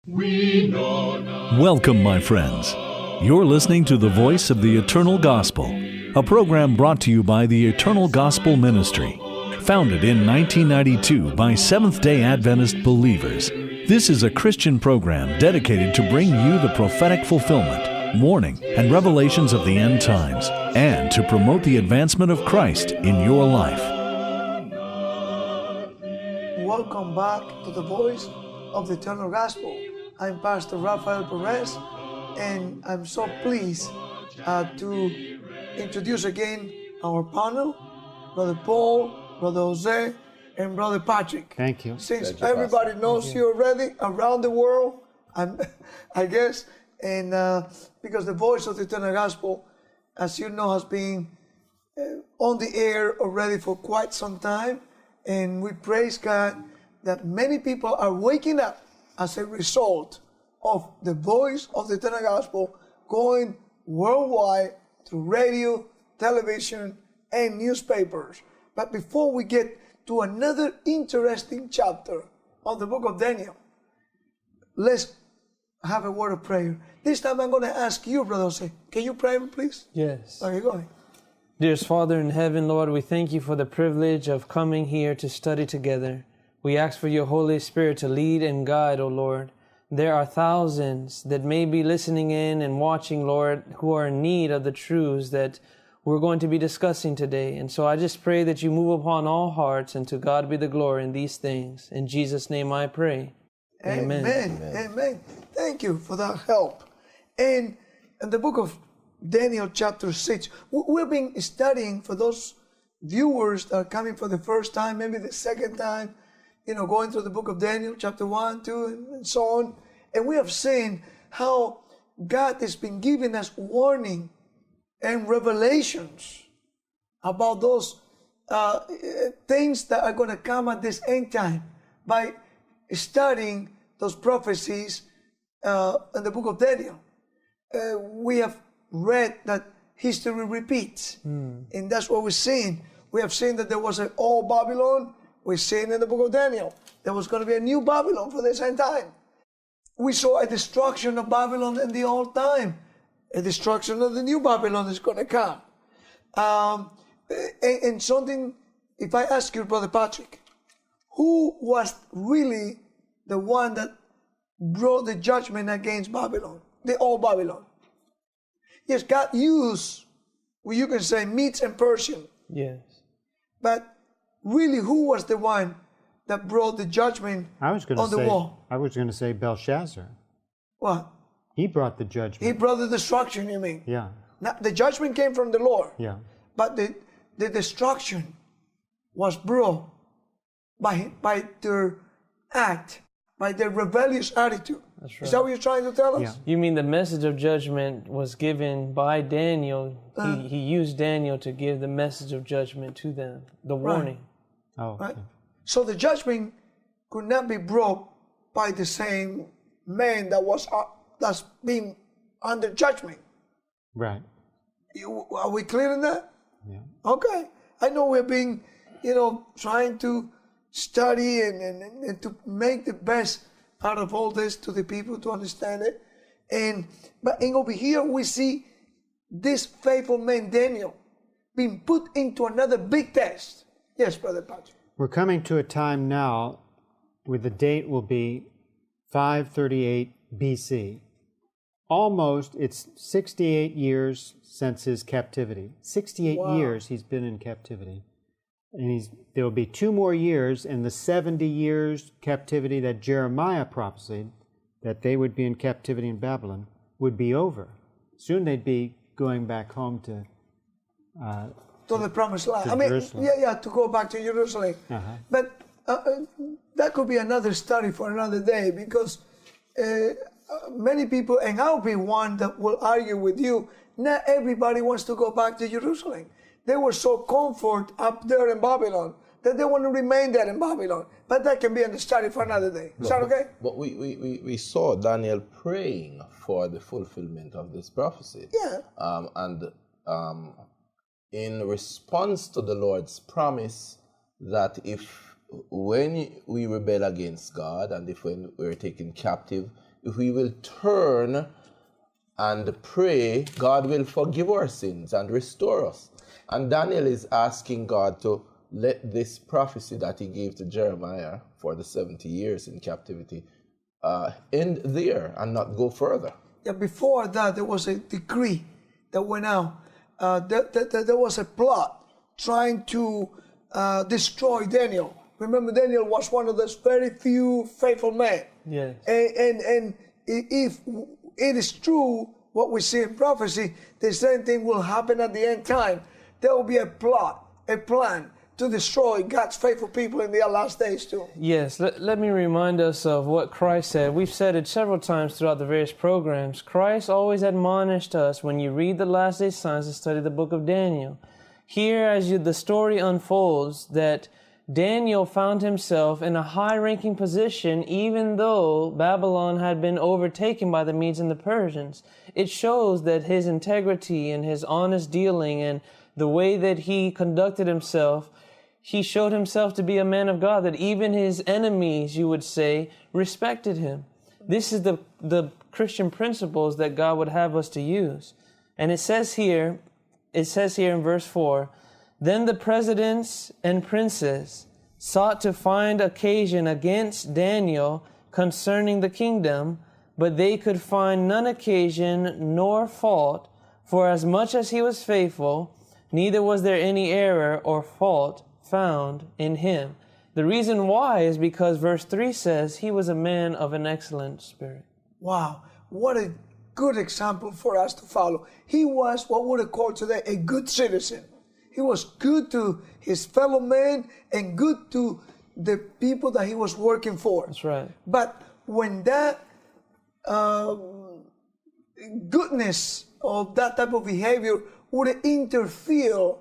Welcome, my friends. You're listening to the Voice of the Eternal Gospel, a program brought to you by the Eternal Gospel Ministry, founded in 1992 by Seventh-day Adventist believers. This is a Christian program dedicated to bring you the prophetic fulfillment, warning, and revelations of the end times, and to promote the advancement of Christ in your life. Welcome back to the Voice of the Eternal Gospel. I'm Pastor Raphael Perez, and I'm so pleased to introduce again our panel, Brother Paul, Brother Jose, and Brother Patrick. Thank you. Since everybody knows you already around the world, I guess, and because the Voice of the Eternal Gospel, as you know, has been on the air already for quite some time, and we praise God that many people are waking up as a result of the Voice of the Eternal Gospel going worldwide through radio, television, and newspapers. But before we get to another interesting chapter of the book of Daniel, let's have a word of prayer. This time I'm going to ask you, Brother Jose, can you pray, please? Yes. Okay, go ahead. Dearest Father in heaven, Lord, we thank you for the privilege of coming here to study together. We ask for your Holy Spirit to lead and guide, O Lord. There are thousands that may be listening in and watching, Lord, who are in need of the truths that we're going to be discussing today. And so I just pray that you move upon all hearts, and to God be the glory in these things. In Jesus' name I pray. Amen. Amen. Amen. Thank you for that help. And in the book of Daniel chapter 6, we've been studying, for those viewers that are coming for the first time, maybe the second time, going through the book of Daniel, chapter 1, 2, and so on. And we have seen how God has been giving us warning and revelations about those things that are going to come at this end time by studying those prophecies in the book of Daniel. We have read that history repeats, and that's what we're seeing. We have seen that there was an old Babylon. We're seeing in the book of Daniel there was going to be a new Babylon for this end time. We saw a destruction of Babylon in the old time. A destruction of the new Babylon is going to come. And something, if I ask you, Brother Patrick, who was really the one that brought the judgment against Babylon, the old Babylon? Yes, God used, well, you can say, Medes and Persian. Yes. But really, who was the one that brought the judgment on the wall? I was going to say Belshazzar. What? He brought the judgment. He brought the destruction, you mean? Yeah. Now, the judgment came from the Lord. Yeah. But the destruction was brought by their act, by their rebellious attitude. That's right. Is that what you're trying to tell us? Yeah. You mean the message of judgment was given by Daniel? He used Daniel to give the message of judgment to them, the warning. Oh. Right? Okay. So the judgment could not be brought by the same man that's being under judgment. Right. Are we clear on that? Yeah. Okay. I know we're being, trying to study and to make the best out of all this to the people to understand it. But over here we see this faithful man Daniel being put into another big test. Yes, Brother Patrick. We're coming to a time now where the date will be 538 BC. Almost, it's 68 years since his captivity. 68 years he's been in captivity. And there will be 2 more years in the 70 years captivity that Jeremiah prophesied, that they would be in captivity in Babylon, would be over. Soon they'd be going back home to the promised land. Jerusalem. To go back to Jerusalem. Uh-huh. But that could be another study for another day, because many people, and I'll be one that will argue with you, not everybody wants to go back to Jerusalem. They were so comfort up there in Babylon that they want to remain there in Babylon. But that can be a study for another day. Is that okay? But we saw Daniel praying for the fulfillment of this prophecy. Yeah. In response to the Lord's promise that when we rebel against God and if when we're taken captive, if we will turn and pray, God will forgive our sins and restore us. And Daniel is asking God to let this prophecy that he gave to Jeremiah for the 70 years in captivity end there and not go further. Yeah, before that, there was a decree that went out. There was a plot trying to destroy Daniel. Remember, Daniel was one of those very few faithful men. Yes. And if it is true what we see in prophecy, the same thing will happen at the end time. There will be a plot, a plan to destroy God's faithful people in the last days too. Yes, let me remind us of what Christ said. We've said it several times throughout the various programs. Christ always admonished us when you read the last day signs to study the book of Daniel. Here, as the story unfolds, that Daniel found himself in a high-ranking position even though Babylon had been overtaken by the Medes and the Persians. It shows that his integrity and his honest dealing and the way that he conducted himself, he showed himself to be a man of God, that even his enemies, you would say, respected him. This is the Christian principles that God would have us to use. And it says here in verse 4, "Then the presidents and princes sought to find occasion against Daniel concerning the kingdom, but they could find none occasion nor fault, for as much as he was faithful, neither was there any error or fault found in him." The reason why is because verse 3 says he was a man of an excellent spirit. Wow, what a good example for us to follow. He was what we would call today a good citizen. He was good to his fellow men and good to the people that he was working for. That's right. But when that goodness or that type of behavior would interfere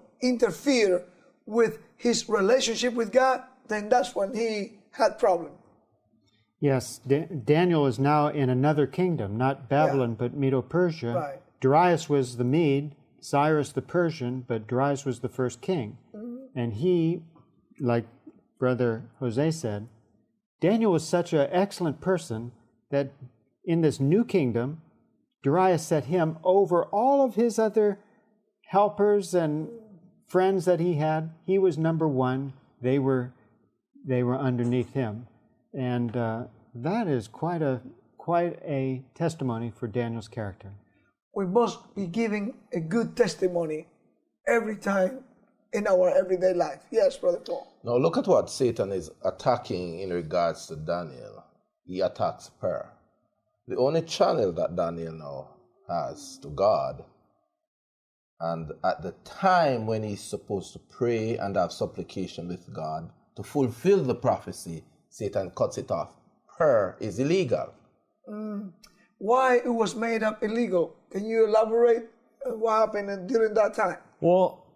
with his relationship with God, then that's when he had problem. Yes, Daniel is now in another kingdom, not Babylon, but Medo-Persia. Right. Darius was the Mede, Cyrus the Persian, but Darius was the first king. And he, like Brother Jose said, Daniel was such an excellent person that in this new kingdom, Darius set him over all of his other helpers and friends that he had. He was number one. They were underneath him. And that is quite a testimony for Daniel's character. We must be giving a good testimony every time in our everyday life. Yes, Brother Paul. Now look at what Satan is attacking in regards to Daniel. He attacks prayer. The only channel that Daniel now has to God, and at the time when he's supposed to pray and have supplication with God to fulfill the prophecy, Satan cuts it off. Prayer is illegal. Why it was made up illegal? Can you elaborate what happened during that time? Well,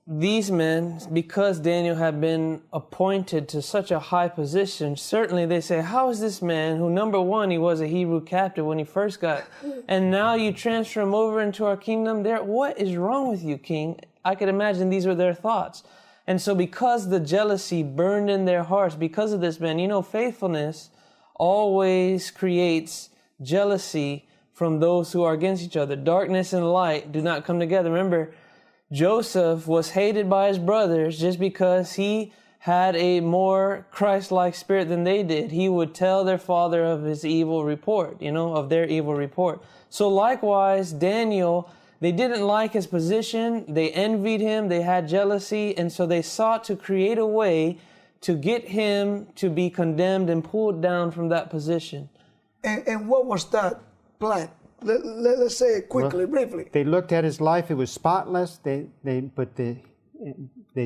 these men, because Daniel had been appointed to such a high position, certainly they say, how is this man who, number one, he was a Hebrew captive when he first got, and now you transfer him over into our kingdom? What is wrong with you, king? I could imagine these were their thoughts. And so because the jealousy burned in their hearts, because of this man, faithfulness always creates jealousy from those who are against each other. Darkness and light do not come together. Remember, Joseph was hated by his brothers just because he had a more Christ-like spirit than they did. He would tell their father of his evil report, of their evil report. So likewise, Daniel, they didn't like his position. They envied him. They had jealousy. And so they sought to create a way to get him to be condemned and pulled down from that position. And what was that plan? Let's say it quickly, briefly. They looked at his life; it was spotless. They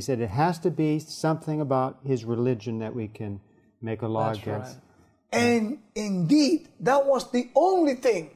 said it has to be something about his religion that we can make a law against. Right. And indeed, that was the only thing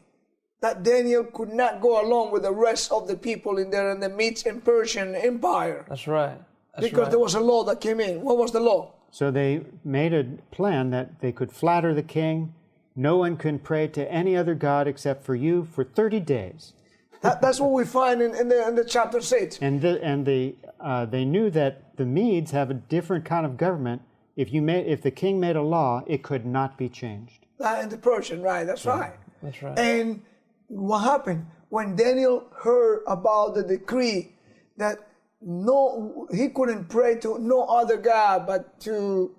that Daniel could not go along with the rest of the people in there in the Medes and Persian Empire. That's right. Because there was a law that came in. What was the law? So they made a plan that they could flatter the king. No one can pray to any other god except for you for 30 days. That's what we find in the chapter 6. And they knew that the Medes have a different kind of government. If the king made a law, it could not be changed. And the Persian, right? That's right. That's right. And what happened when Daniel heard about the decree that he couldn't pray to no other god but to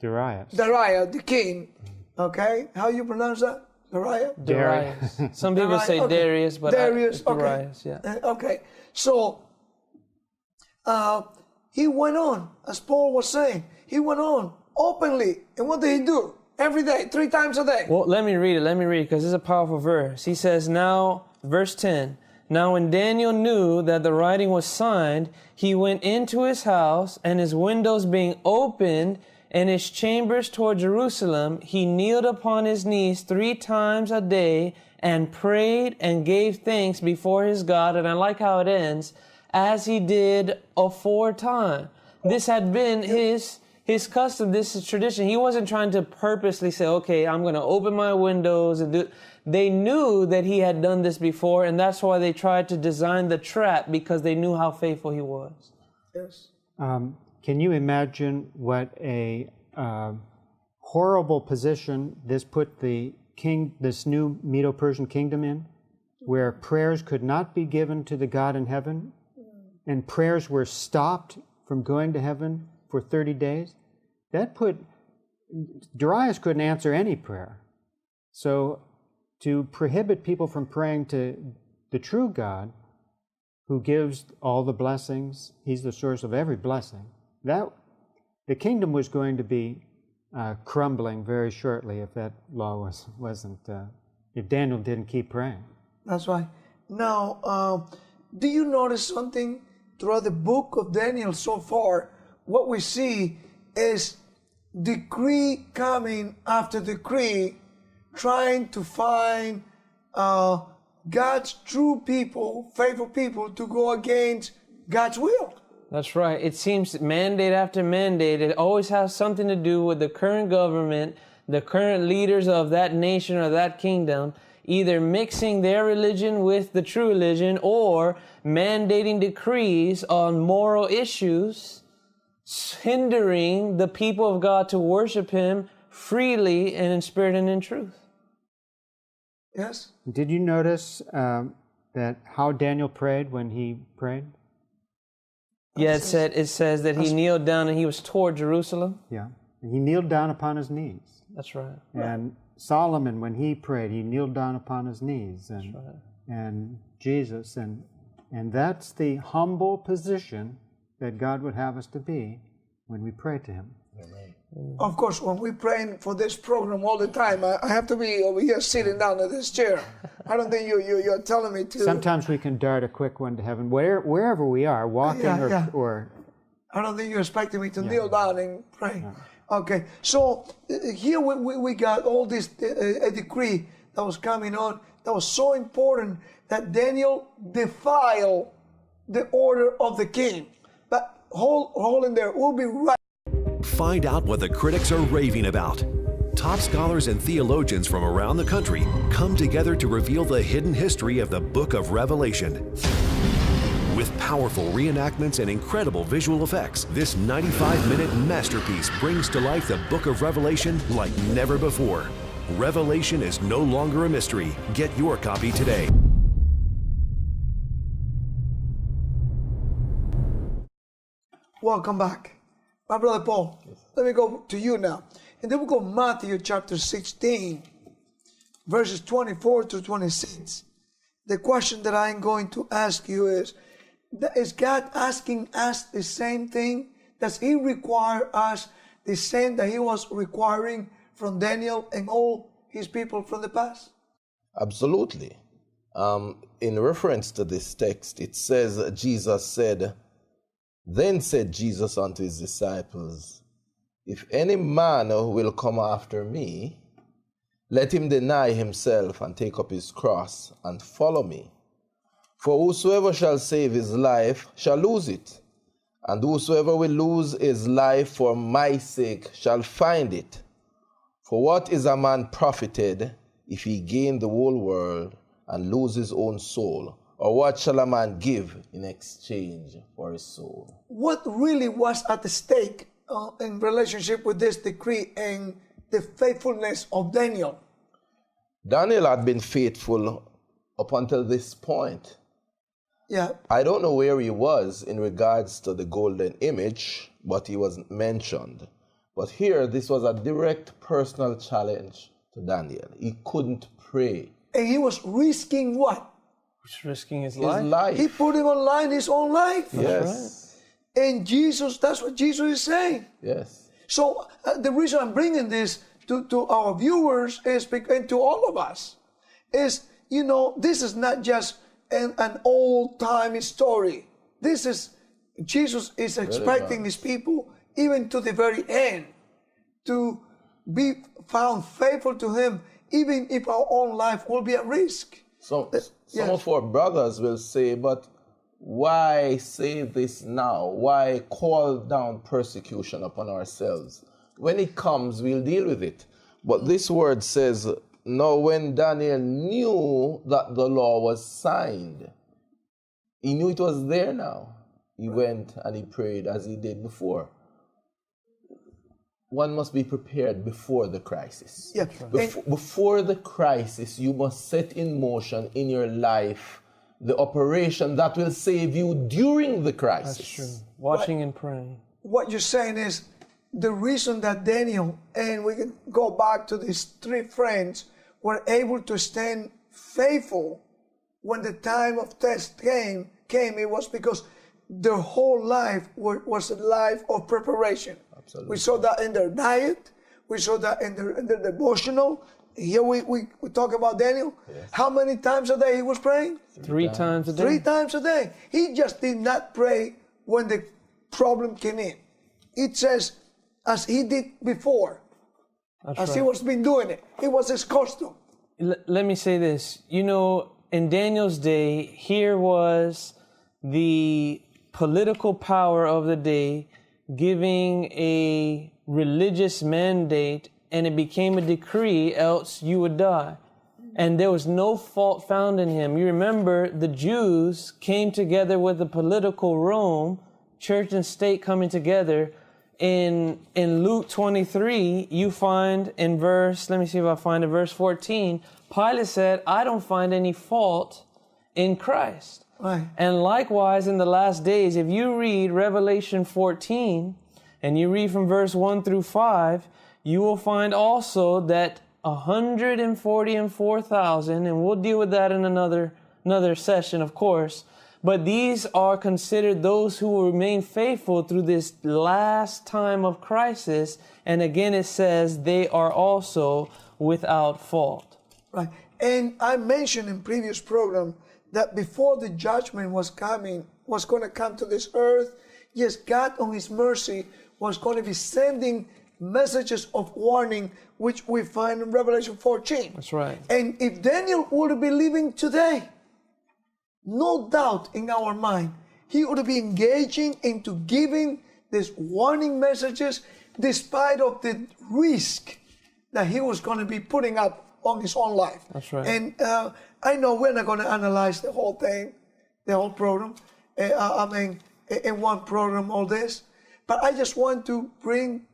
Darius. Darius, the king. Okay, how you pronounce that? Darius. Darius. Some people Darius, say okay. Darius, but Darius, okay. Darius, yeah. Okay, so he went on, as Paul was saying, he went on openly. And what did he do? Every day, 3 times a day. Well, let me read it, because it's a powerful verse. He says, now, verse 10, now when Daniel knew that the writing was signed, he went into his house, and his windows being opened, and his chambers toward Jerusalem, he kneeled upon his knees 3 times a day, and prayed and gave thanks before his God. And I like how it ends, as he did aforetime. This had been his custom, this is tradition. He wasn't trying to purposely say, okay, I'm going to open my windows and do. They knew that he had done this before, and that's why they tried to design the trap, because they knew how faithful he was. Yes. Can you imagine what a horrible position this put this new Medo-Persian kingdom in, where prayers could not be given to the God in heaven, and prayers were stopped from going to heaven for 30 days? That put, Darius couldn't answer any prayer. So to prohibit people from praying to the true God, who gives all the blessings, he's the source of every blessing, that the kingdom was going to be crumbling very shortly if that law if Daniel didn't keep praying. That's right. Now, do you notice something throughout the book of Daniel so far? What we see is decree coming after decree, trying to find God's true people, faithful people, to go against God's will. That's right. It seems mandate after mandate, it always has something to do with the current government, the current leaders of that nation or that kingdom, either mixing their religion with the true religion or mandating decrees on moral issues, hindering the people of God to worship Him freely and in spirit and in truth. Yes. Did you notice that how Daniel prayed when he prayed? Yeah, it says that he kneeled down and he was toward Jerusalem. Yeah. He kneeled down upon his knees. That's right. And Solomon, when he prayed, he kneeled down upon his knees. And, That's right. And Jesus, and that's the humble position that God would have us to be when we pray to Him. Amen. Of course, when we're praying for this program all the time, I have to be over here sitting down in this chair. I don't think you're telling me to. Sometimes we can dart a quick one to heaven, wherever we are, walking or I don't think you're expecting me to kneel down and pray. Yeah. Okay, so here we got all this a decree that was coming on that was so important that Daniel defiled the order of the king. But hold in there. We'll be right. Find out what the critics are raving about. Top scholars and theologians from around the country come together to reveal the hidden history of the book of Revelation. With powerful reenactments and incredible visual effects, this 95-minute masterpiece brings to life the book of Revelation like never before. Revelation is no longer a mystery. Get your copy today. Welcome back. My brother Paul, let me go to you now. In the book of Matthew chapter 16, verses 24 to 26, the question that I'm going to ask you is God asking us the same thing? Does He require us the same that He was requiring from Daniel and all His people from the past? Absolutely. In reference to this text, it says, Jesus said, Then said Jesus unto His disciples, If any man will come after me, let him deny himself and take up his cross and follow me. For whosoever shall save his life shall lose it, and whosoever will lose his life for my sake shall find it. For what is a man profited if he gain the whole world and lose his own soul? Or what shall a man give in exchange for his soul? What really was at the stake in relationship with this decree and the faithfulness of Daniel. Daniel had been faithful up until this point. Yeah. I don't know where he was in regards to the golden image, but he wasn't mentioned. But here, this was a direct personal challenge to Daniel. He couldn't pray. And he was risking what? He's risking his His life. life. He put him on line, his own life. Yes. And Jesus, that's what Jesus is saying. Yes. So the reason I'm bringing this to our viewers is and to all of us is, you know, this is not just an old-time story. This is, Jesus is expecting his people, even to the very end, to be found faithful to him, even if our own life will be at risk. So some of our brothers will say, but why say this now? Why call down persecution upon ourselves? When it comes, we'll deal with it. But this word says, now when Daniel knew that the law was signed, he knew it was there now. He went and he prayed as he did before. One must be prepared before the crisis. Yeah. Before the crisis, you must set in motion in your life the operation that will save you during the crisis. That's true. Watching and praying. What you're saying is the reason that Daniel, and we can go back to these three friends, were able to stand faithful when the time of test came, it was because their whole life was a life of preparation. Absolutely. We saw that in their diet. We saw that in their devotional. Here we talk about Daniel. Yes. How many times a day he was praying? Three times a day. 3 times a day. He just did not pray when the problem came in. It says, as he did before, he was been doing it. It was his custom. Let me say this. You know, in Daniel's day, here was the political power of the day giving a religious mandate, and it became a decree, else you would die. And there was no fault found in him. You remember the Jews came together with the political Rome, church and state coming together. In Luke 23, you find in verse, let me see if I find it, verse 14, Pilate said, I don't find any fault in Christ. Right. And likewise, in the last days, if you read Revelation 14, and you read from verse 1 through 5, you will find also that 144,000, and we'll deal with that in another session, of course, but these are considered those who will remain faithful through this last time of crisis. And again, it says they are also without fault. Right. And I mentioned in previous program that before the judgment was going to come to this earth, yes, God on his mercy was going to be sending messages of warning, which we find in Revelation 14. That's right. And if Daniel would be living today, no doubt in our mind, he would be engaging into giving these warning messages despite of the risk that he was going to be putting up on his own life. That's right. And I know we're not going to analyze the whole thing, the whole program. In one program, all this. But I just want to bring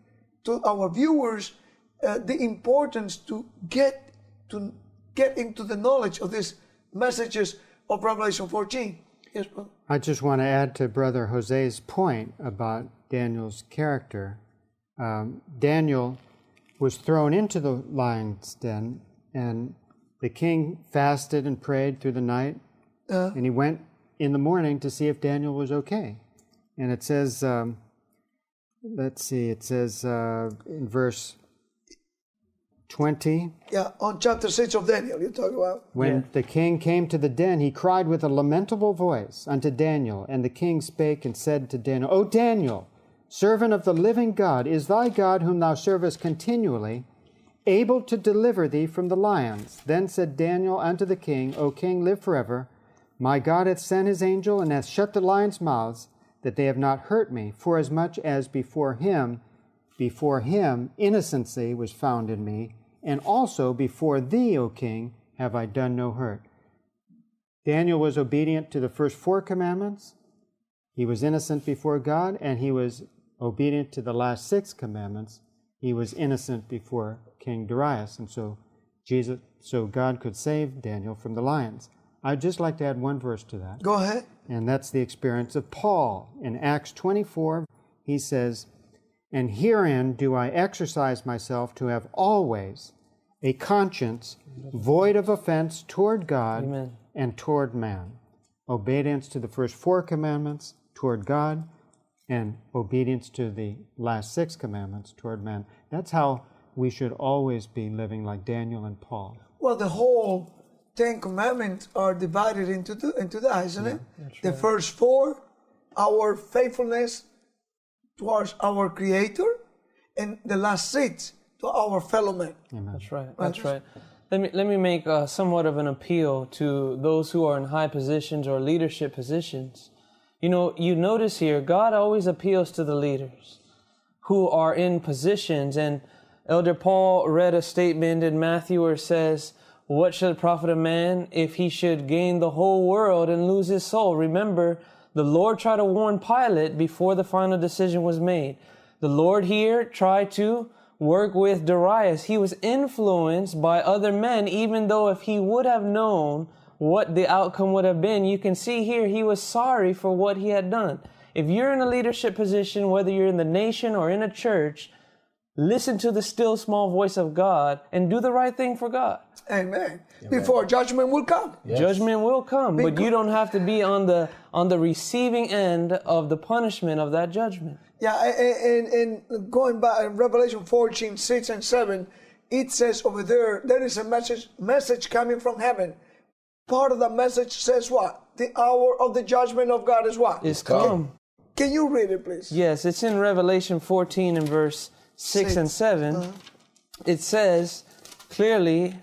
to our viewers the importance to get into the knowledge of these messages of Revelation 14. Yes, brother. I just want to add to Brother Jose's point about Daniel's character. Daniel was thrown into the lion's den, and the king fasted and prayed through the night, and he went in the morning to see if Daniel was okay. And it says, in verse 20. Yeah, on chapter 6 of Daniel, you talk about. When the king came to the den, he cried with a lamentable voice unto Daniel. And the king spake and said to Daniel, O Daniel, servant of the living God, is thy God, whom thou servest continually, able to deliver thee from the lions? Then said Daniel unto the king, O king, live forever. My God hath sent his angel, and hath shut the lions' mouths, that they have not hurt me, forasmuch as before him innocency was found in me, and also before thee, O king, have I done no hurt. Daniel was obedient to the first 4 commandments. He was innocent before God, and he was obedient to the last 6 commandments. he was innocent before King Darius, and so God could save Daniel from the lions. I'd just like to add one verse to that. Go ahead. And that's the experience of Paul. In Acts 24, he says, "And herein do I exercise myself to have always a conscience void of offense toward God Amen. and toward man. Obedience to the first 4 commandments toward God, and obedience to the last 6 commandments toward man." That's how we should always be living, like Daniel and Paul. Well, the whole 10 Commandments are divided into that, isn't it? The first 4, our faithfulness towards our Creator, and the last 6 to our fellow men. Amen. That's right. That's right. Let me make somewhat of an appeal to those who are in high positions or leadership positions. You know, you notice here, God always appeals to the leaders who are in positions. And Elder Paul read a statement in Matthew where it says, "What shall it profit a man if he should gain the whole world and lose his soul?" Remember, the Lord tried to warn Pilate before the final decision was made. The Lord here tried to work with Darius. He was influenced by other men, even though if he would have known what the outcome would have been, you can see here he was sorry for what he had done. If you're in a leadership position, whether you're in the nation or in a church, listen to the still small voice of God and do the right thing for God. Amen. Before judgment will come. Yes. Judgment will come, but you don't have to be on the receiving end of the punishment of that judgment. Yeah, and going back in Revelation 14, 6 and 7, it says over there is a message coming from heaven. Part of the message says what? The hour of the judgment of God is what? It's come. Can you read it, please? Yes, it's in Revelation 14 and verse 6 and 7. It says clearly,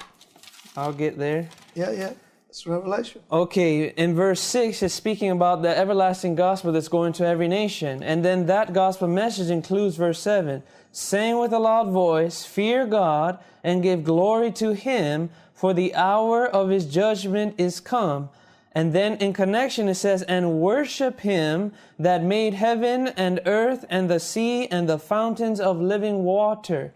I'll get there. Yeah. It's Revelation. Okay, in verse 6, it's speaking about the everlasting gospel that's going to every nation. And then that gospel message includes verse 7, saying with a loud voice, "Fear God and give glory to Him, for the hour of His judgment is come." And then in connection it says, "And worship Him that made heaven and earth and the sea and the fountains of living water."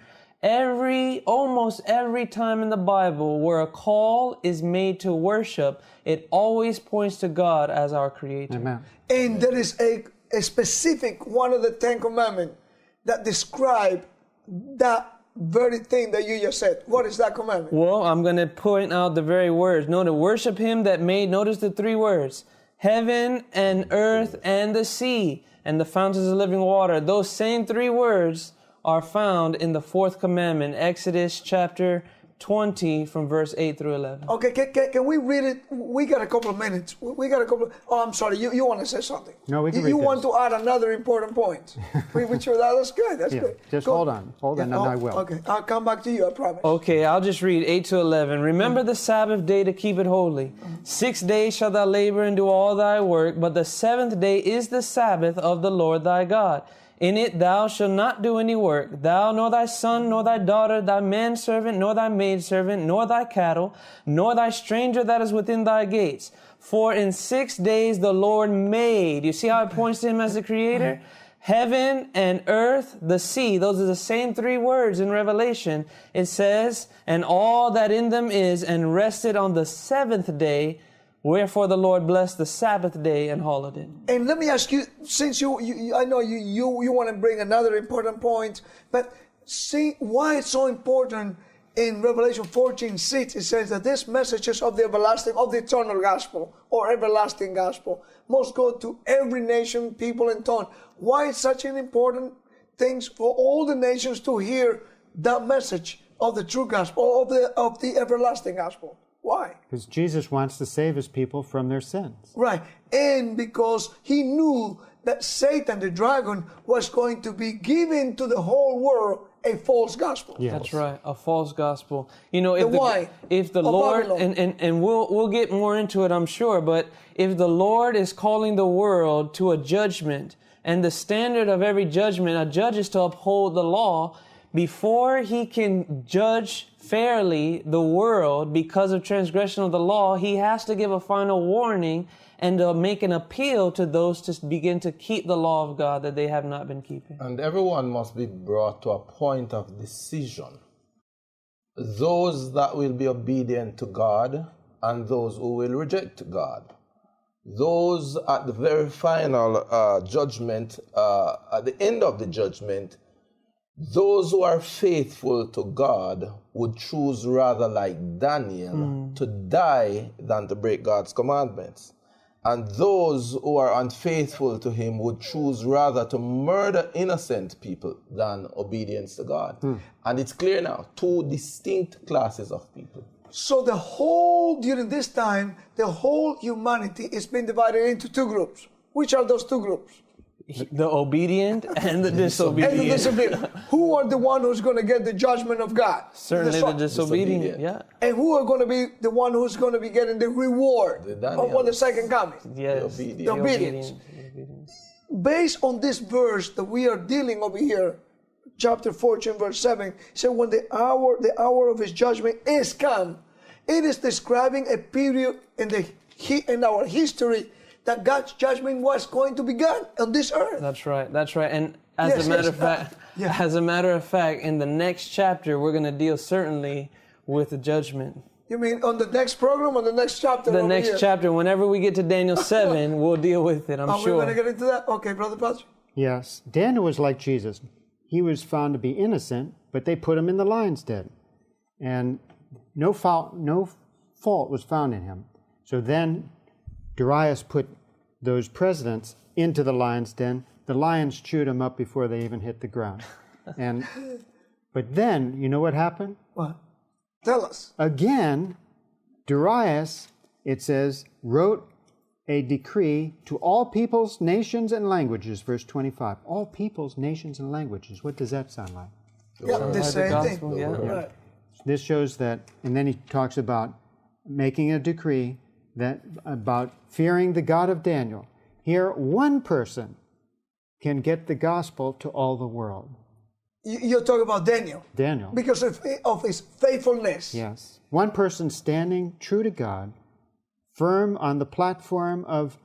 Almost every time in the Bible where a call is made to worship, it always points to God as our Creator. Amen. And there is a specific one of the 10 Commandments that describe that very thing that you just said. What is that commandment? Well, I'm going to point out the very words. Notice, worship Him that made, notice the 3 words, heaven and earth and the sea and the fountains of living water. Those same 3 words are found in the 4th commandment, Exodus chapter 20 from verse 8 through 11. Okay, can we read it? We got a couple of minutes. Oh, I'm sorry. You want to say something? No, we can read You this. want to add another important point. That's good. That's good. Just Go. hold on, and I will. Okay, I'll come back to you, I promise. Okay, I'll just read 8 to 11. "Remember the Sabbath day to keep it holy. 6 days shalt thou labor and do all thy work, but the 7th day is the Sabbath of the Lord thy God. In it thou shalt not do any work, thou, nor thy son, nor thy daughter, thy manservant, nor thy maidservant, nor thy cattle, nor thy stranger that is within thy gates. For in 6 days the Lord made," you see how it points to Him as the Creator? "Heaven and earth, the sea." Those are the same 3 words in Revelation. It says, "And all that in them is, and rested on the 7th day. Wherefore the Lord blessed the Sabbath day and hallowed it." And let me ask you, since I know you want to bring another important point, but see why it's so important in Revelation 14:6. It says that these messages of the eternal gospel or everlasting gospel must go to every nation, people, and tongue. Why is such an important thing for all the nations to hear that message of the true gospel, of the everlasting gospel? Why? Because Jesus wants to save His people from their sins. Right. And because He knew that Satan, the dragon, was going to be giving to the whole world a false gospel. Yes. That's right, a false gospel. You know, if the of Lord, Babylon. and we'll get more into it, I'm sure, but if the Lord is calling the world to a judgment, and the standard of every judgment, a judge is to uphold the law, before he can judge fairly the world because of transgression of the law, he has to give a final warning and make an appeal to those to begin to keep the law of God that they have not been keeping. And everyone must be brought to a point of decision. Those that will be obedient to God and those who will reject God. Those at the very final judgment, at the end of the judgment, those who are faithful to God would choose rather like Daniel to die than to break God's commandments. And those who are unfaithful to him would choose rather to murder innocent people than obedience to God. And it's clear now, two distinct classes of people. So during this time, the whole humanity is being divided into two groups. Which are those two groups? The obedient and the disobedient. And the disobedient. Who are the one who's going to get the judgment of God? Certainly the disobedient. Yeah. And who are going to be the one who's going to be getting the reward of the second coming? Yes. The obedience. Based on this verse that we are dealing over here, chapter 14, verse 7, it said, when the hour of his judgment is come, it is describing a period in our history that God's judgment was going to begin on this earth. That's right. And as a matter of fact, in the next chapter, we're going to deal certainly with the judgment. You mean on the next program or the next chapter? The next chapter. Whenever we get to Daniel 7, we'll deal with it, I'm sure. Are we going to get into that? Okay, Brother Patrick. Yes. Daniel was like Jesus. He was found to be innocent, but they put him in the lion's den. And no fault was found in him. So then Darius put those presidents into the lion's den. The lions chewed them up before they even hit the ground. But then, you know what happened? What? Tell us. Again, Darius, it says, wrote a decree to all peoples, nations, and languages, verse 25. All peoples, nations, and languages. What does that sound like? Yeah, the same thing. Yeah. Right. This shows that, and then he talks about making a decree that about fearing the God of Daniel. Here, one person can get the gospel to all the world. You're talking about Daniel. Daniel. Because of his faithfulness. Yes. One person standing true to God, firm on the platform of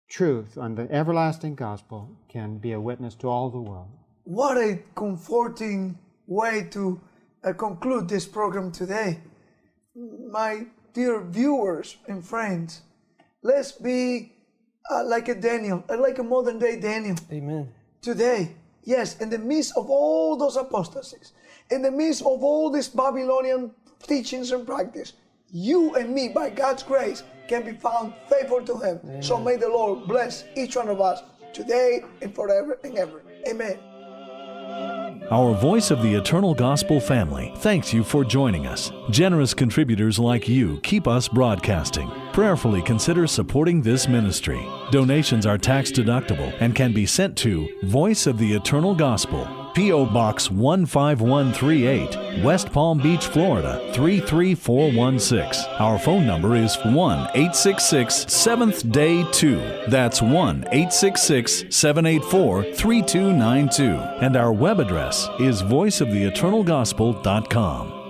truth, on the everlasting gospel, can be a witness to all the world. What a comforting way to conclude this program today. My dear viewers and friends, let's be like a Daniel, like a modern day Daniel. Amen. Today, yes, in the midst of all those apostasies, in the midst of all this Babylonian teachings and practice, you and me, by God's grace, can be found faithful to Him. Amen. So may the Lord bless each one of us today and forever and ever. Amen. Our Voice of the Eternal Gospel family thanks you for joining us. Generous contributors like you keep us broadcasting. Prayerfully consider supporting this ministry. Donations are tax deductible and can be sent to Voice of the Eternal Gospel, P.O. Box 15138, West Palm Beach, Florida 33416. Our phone number is 1-866-7th-DAY-2. That's 1-866-784-3292. And our web address is voiceoftheeternalgospel.com.